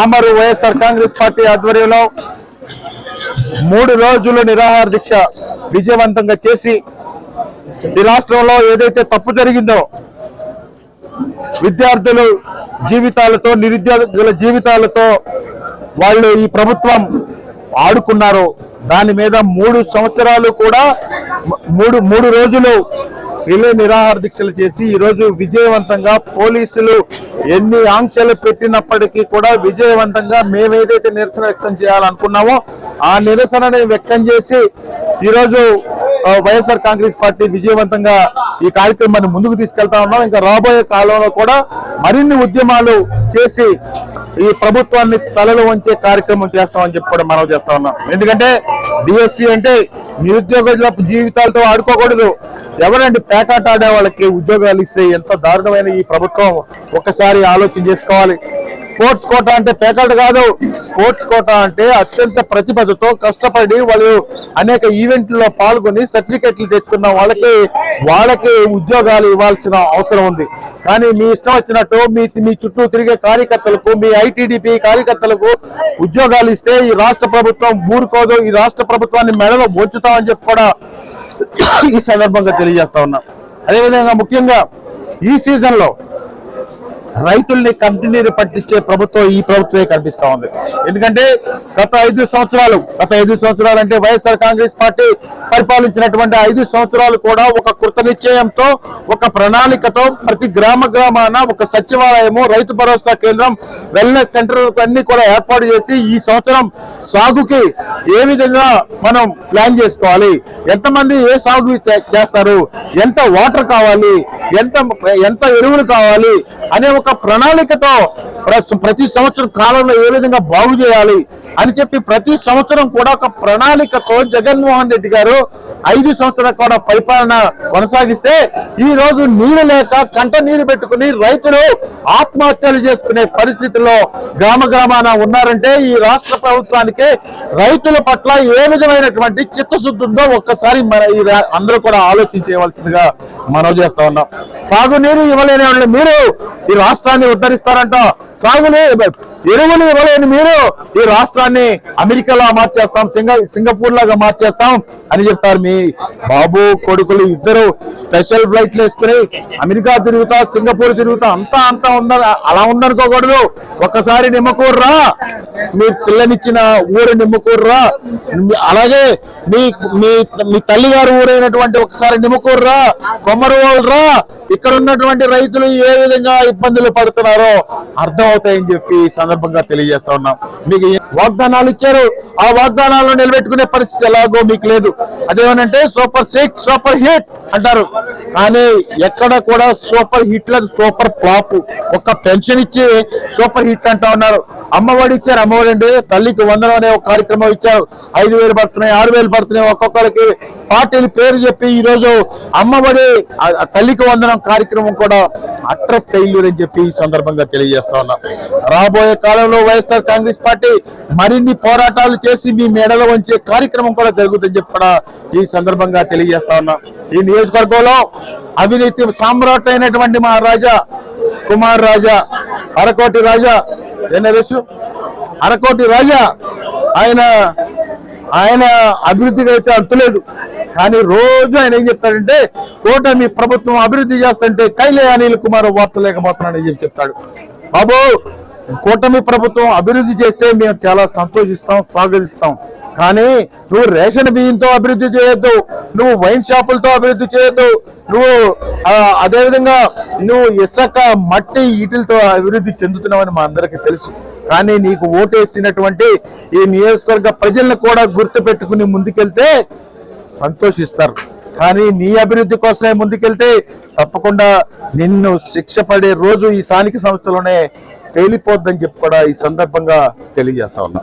Pamarru YSR Congress party ఆధ్వర్యంలో 3 రోజుల నిరాహార దీక్ష విజయవంతంగా చేసి ఈ రాష్ట్రంలో ఏదైతే తప్పు జరిగిందో విద్యార్థుల జీవితాలతో నిరుద్యోగుల జీవితాలతో వాళ్ళు ఈ ప్రభుత్వం ఆడుకున్నారు. దాని మీద 3 సంవత్సరాలు కూడా 3 రోజులు రిలే నిరాహార దీక్షలు చేసి ఈరోజు విజయవంతంగా పోలీసులు ఎన్ని ఆంక్షలు పెట్టినప్పటికీ కూడా విజయవంతంగా మేమేదైతే నిరసన వ్యక్తం చేయాలనుకున్నామో ఆ నిరసనని వ్యక్తం చేసి ఈరోజు వైఎస్ఆర్ కాంగ్రెస్ పార్టీ విజయవంతంగా ఈ కార్యక్రమాన్ని ముందుకు తీసుకెళ్తా ఉన్నాం. ఇంకా రాబోయే కాలంలో కూడా మరిన్ని ఉద్యమాలు చేసి ఈ ప్రభుత్వాన్ని తలలు వంచే కార్యక్రమం చేస్తామని చెప్పి కూడా మనం చేస్తా ఉన్నాం. ఎందుకంటే డిఎస్సి అంటే నిరుద్యోగుల జీవితాలతో ఆడుకోకూడదు. ఎవరండి పేకాట ఆడే వాళ్ళకి ఉద్యోగాలు ఇస్తే ఎంత దారుణమైన ఈ ప్రభుత్వం ఒక్కసారి ఆలోచన చేసుకోవాలి. స్పోర్ట్స్ కోటా అంటే పేకాట కాదు. స్పోర్ట్స్ కోటా అంటే అత్యంత ప్రతిభతో కష్టపడి వాళ్ళు అనేక ఈవెంట్లలో పాల్గొని సర్టిఫికెట్లు తెచ్చుకున్న వాళ్ళకి ఉద్యోగాలు ఇవ్వాల్సిన అవసరం ఉంది. కానీ మీ ఇష్టం వచ్చినట్టు మీ చుట్టూ తిరిగే కార్యకర్తలకు, మీ ఐటీడీపీ కార్యకర్తలకు ఉద్యోగాలు ఇస్తే ఈ రాష్ట్ర ప్రభుత్వం ఊరుకోదు. ఈ రాష్ట్ర ప్రభుత్వాన్ని మెడలో మోచుతామని చెప్పి కూడా ఈ సందర్భంగా తెలియజేస్తా ఉన్నాం. అదేవిధంగా ముఖ్యంగా ఈ సీజన్ లో రైతుల్ని కంటినీరు పట్టించే ప్రభుత్వం ఈ ప్రభుత్వమే కనిపిస్తా ఉంది. ఎందుకంటే గత 5 సంవత్సరాలు అంటే వైఎస్ఆర్ కాంగ్రెస్ పార్టీ పరిపాలించినటువంటి 5 సంవత్సరాలు కూడా ఒక కృత నిశ్చయంతో, ఒక ప్రణాళికతో ప్రతి గ్రామాన ఒక సచివాలయము, రైతు భరోసా కేంద్రం, వెల్నెస్ సెంటర్ అన్ని కూడా ఏర్పాటు చేసి ఈ సంవత్సరం సాగుకి ఏ విధంగా మనం ప్లాన్ చేసుకోవాలి, ఎంతమంది ఏ సాగు చేస్తారు, ఎంత వాటర్ కావాలి, ఎంత ఎరువులు కావాలి అనే ఒక ప్రణాళికతో ప్రతి సంవత్సరం కాలంలో ఏ విధంగా బాగు చేయాలి అని చెప్పి ప్రతి సంవత్సరం కూడా ఒక ప్రణాళికతో జగన్మోహన్ రెడ్డి గారు 5 సంవత్సరాల కూడా పరిపాలన కొనసాగిస్తే ఈ రోజు నీరు లేక కంట నీరు పెట్టుకుని రైతులు ఆత్మహత్యలు చేసుకునే పరిస్థితుల్లో గ్రామాన ఉన్నారంటే ఈ రాష్ట్ర ప్రభుత్వానికి రైతుల పట్ల ఏ విధమైనటువంటి చిత్తశుద్ధి ఉందో ఒక్కసారి అందరూ కూడా ఆలోచించవలసిందిగా మనం చేస్తా ఉన్నాం. సాగునీరు ఇవ్వలేని వాళ్ళు మీరు ఈ రాష్ట్రాన్ని ఉద్ధరిస్తారంట. ఎరువులు ఇవ్వలేని మీరు ఈ రాష్ట్రాన్ని అమెరికాలో మార్చేస్తాం, సింగపూర్ లాగా మార్చేస్తాం అని చెప్తారు. మీ బాబు కొడుకులు ఇద్దరు స్పెషల్ ఫ్లైట్లు వేసుకుని అమెరికా తిరుగుతా, సింగపూర్ తిరుగుతా, అంతా అలా ఉందనుకోకూడదు. ఒక్కసారి నిమ్మకూర్రా, మీ పిల్లనిచ్చిన ఊరు నిమ్మకూర్రా, అలాగే మీ తల్లిగారు ఊరైనటువంటి ఒకసారి నిమ్మకూర్రా, కొమ్మరవోలురా. ఇక్కడ ఉన్నటువంటి రైతులు ఏ విధంగా ఇబ్బందులు పడుతున్నారో అర్థం అవుతాయని చెప్పి ఈ సందర్భంగా తెలియజేస్తా ఉన్నాం. మీకు వాగ్దానాలు ఇచ్చారు, ఆ వాగ్దానాలను నిలబెట్టుకునే పరిస్థితి ఎలాగో మీకు లేదు. అదేమనంటే సూపర్ 6 సూపర్ హిట్ అంటారు, కానీ ఎక్కడ కూడా సూపర్ హిట్ లేదు, సూపర్ ఫ్లాప్. ఒక్క పెన్షన్ ఇచ్చి సూపర్ హిట్ అంటా ఉన్నారు. అమ్మఒడి ఇచ్చారు, అమ్మఒడి అంటే తల్లికి వందనం అనే ఒక కార్యక్రమం ఇచ్చారు. 5,000 పడుతున్నాయి, 6,000 పడుతున్నాయి. ఒక్కొక్కరికి పార్టీల పేరు చెప్పి ఈ రోజు అమ్మఒడి తల్లికి వందనం కార్యక్రమం కూడా అట్టర్ ఫెయిల్యూర్ అని చెప్పి ఈ సందర్భంగా తెలియజేస్తా ఉన్నాం. రాబోయే కాలంలో వైఎస్ఆర్ కాంగ్రెస్ పార్టీ మరిన్ని పోరాటాలు చేసి మీ మెడలో ఉంచే కార్యక్రమం కూడా జరుగుతుందని చెప్పి కూడా ఈ సందర్భంగా తెలియజేస్తా ఉన్నాం. ఈ నియోజకవర్గంలో అవినీతి సామ్రాట్ అయినటువంటి మా రాజా కుమార్ రాజా, అరకోటి రాజా, అరకోటి రాజా ఆయన అభివృద్ధికి అయితే అంతులేదు. కానీ రోజు ఆయన ఏం చెప్తాడంటే కూటమి ప్రభుత్వం అభివృద్ధి చేస్తుంటే కైలే అనిల్ కుమార్ వార్తలేకపోతున్నాడని చెప్పి చెప్తాడు. బాబు, కూటమి ప్రభుత్వం అభివృద్ధి చేస్తే మేము చాలా సంతోషిస్తాం, స్వాగతిస్తాం. కానీ నువ్వు రేషన్ బియ్యంతో అభివృద్ధి చేయొద్దు, నువ్వు వైన్ షాపులతో అభివృద్ధి చేయొద్దు, నువ్వు అదేవిధంగా నువ్వు ఇసుక మట్టి వీటితో అభివృద్ధి చెందుతున్నావని మా అందరికీ తెలుసు. కానీ నీకు ఓటేసినటువంటి ఈ నియోజకవర్గ ప్రజలను కూడా గుర్తు పెట్టుకుని ముందుకెళ్తే సంతోషిస్తారు. కానీ నీ అభివృద్ధి కోసమే ముందుకెళ్తే తప్పకుండా నిన్ను శిక్ష పడే రోజు ఈ స్థానిక సంస్థలోనే తేలిపోద్దని చెప్పి కూడా ఈ సందర్భంగా తెలియజేస్తా ఉన్నా.